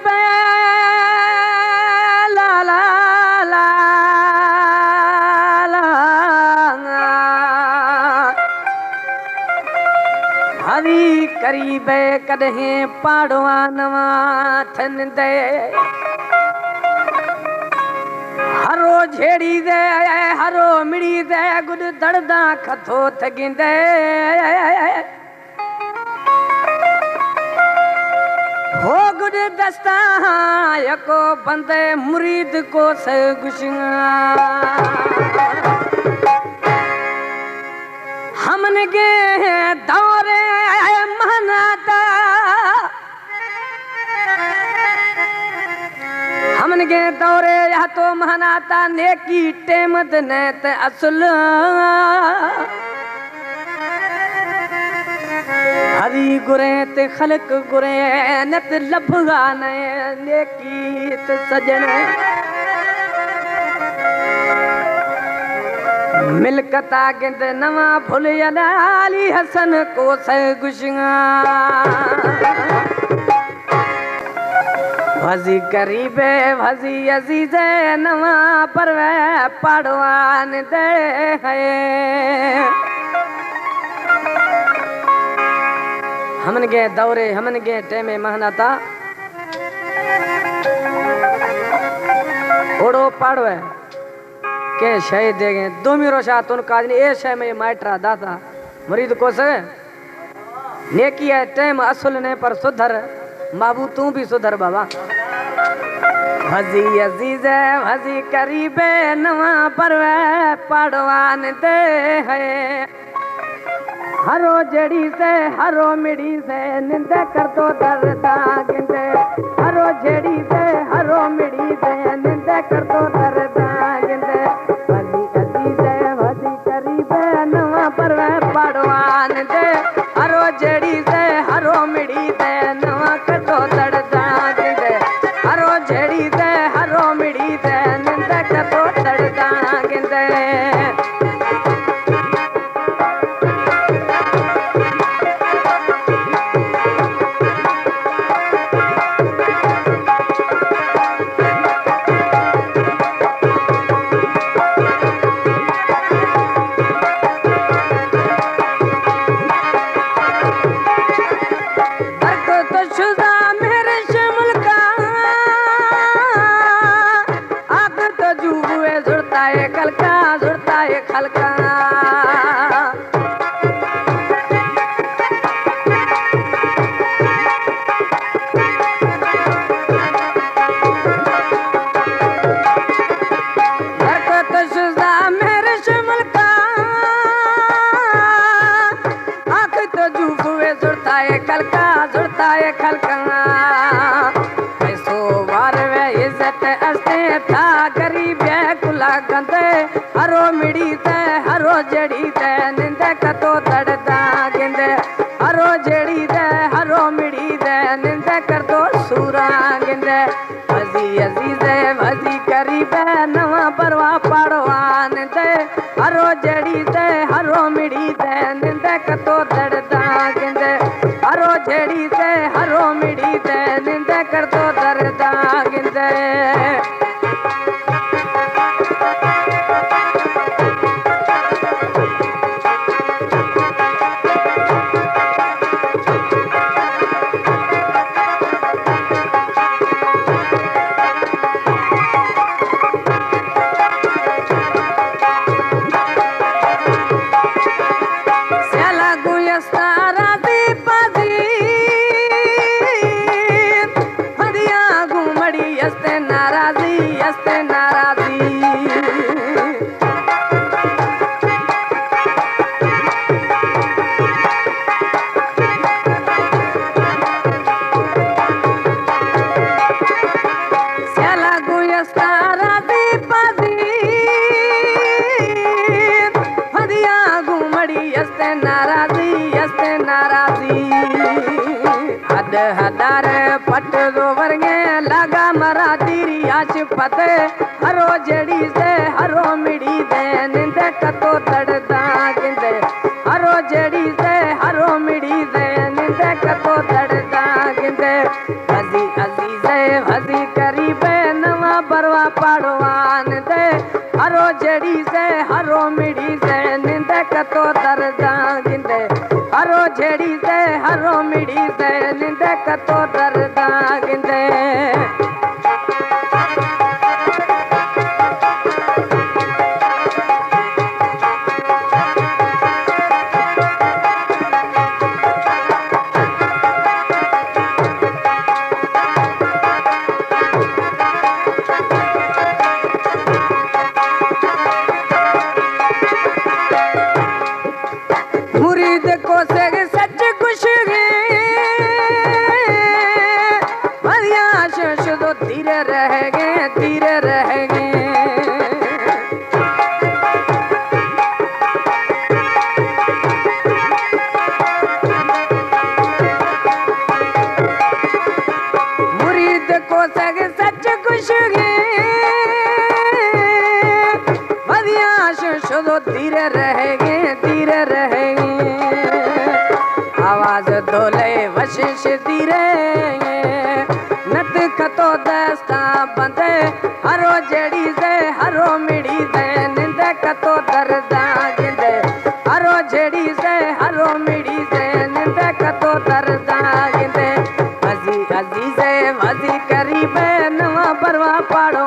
बे ला ला ला ला हरी करीबे कदहें पाड़वा नवा थन दे हरो झेड़ी दे हरो मिड़ी दे गुड दड़दा खथो थगिंदे हो गुड दस्ता यको बंदे मुरीद को से गुशिया हमन के दौरे महनाता हमन के दौरे या तो महनाता नेकी टेमत नेत असल हरी गुरे ते खलक गुरे नत लभगा नेकी ते सजन मिलकता गिंद नवा फुल अली हसन को से गुशिया भजी गरीबे भजी अजीजे नवा परवे पड़वान दे है हमन के दौरे हमन के टेमे महनाता ओड़ो पाड़वे के शय देगे दो मेरो शाह तुन काजनी ए शय में माइट्रा दाता मरीद को से नेकी है टेम असुल ने पर सुधर बाबू तू भी सुधर बाबा भजी अजीजे भजी करीबे नवा परवे पड़वान दे है हरो जड़ी से हरो मिड़ी से निंदे कर दो दर्दा गिंदे हरो जड़ी से हरो मिड़ी से निंदे कर दो दर्दा गिंदे भजी अजीजे भजी करीबे नवा परवे पड़वान दे हरो जड़ी से हरो मिड़ी से नवा कर दो दर्दा गिंदे हरो जड़ी से हरो मिड़ी से निंदे कर दो दर्दा गिंदे हरो मिड़ी ते हरो जड़ी ते निंदे कतो दड़दा गिंदे हरो जड़ी ते हरो मिड़ी ते निंदे कर दो सूरा गिंदे भजी अजीजे भजी करीबे नवा परवा पड़वान दे हरो जड़ी ते हरो मिड़ी ते निंदे कतो दड़दा गिंदे हरो जड़ी ते हरो मिड़ी ते निंदे कर दो दर्दा गिंदे पट रोवरगे लगा मरा दीरी आच पते हरो जड़ी से हरो मिड़ी दे निंदे कतो दड़दा गिंदे हरो जड़ी से हरो मिड़ी दे निंदे कतो दड़दा गिंदे भजी अजीजे पाड़वान दे हरो जड़ी से हरो मिड़ी से निंद कतो दर्दा गिंदे हरो जड़ी से हरो मिड़ी से निंद कतो दर्दा गिंदे सच कुछ शुद्ध धीरे रह गए धीरे रह गए मुरीद को सच कुछ शुद्ध धीरे रह गए धीरे रह गए आवाज धोले वशिष धीरे नत खतो दस्ता बंदे हरो जड़ी से हरो मिड़ी से निंद कतो दर्दा गिंदे हरो जड़ी से हरो मिड़ी से निंद कतो दर्दा गिंदे हजी हजी से वजी करीबे नवा परवा पाड़ो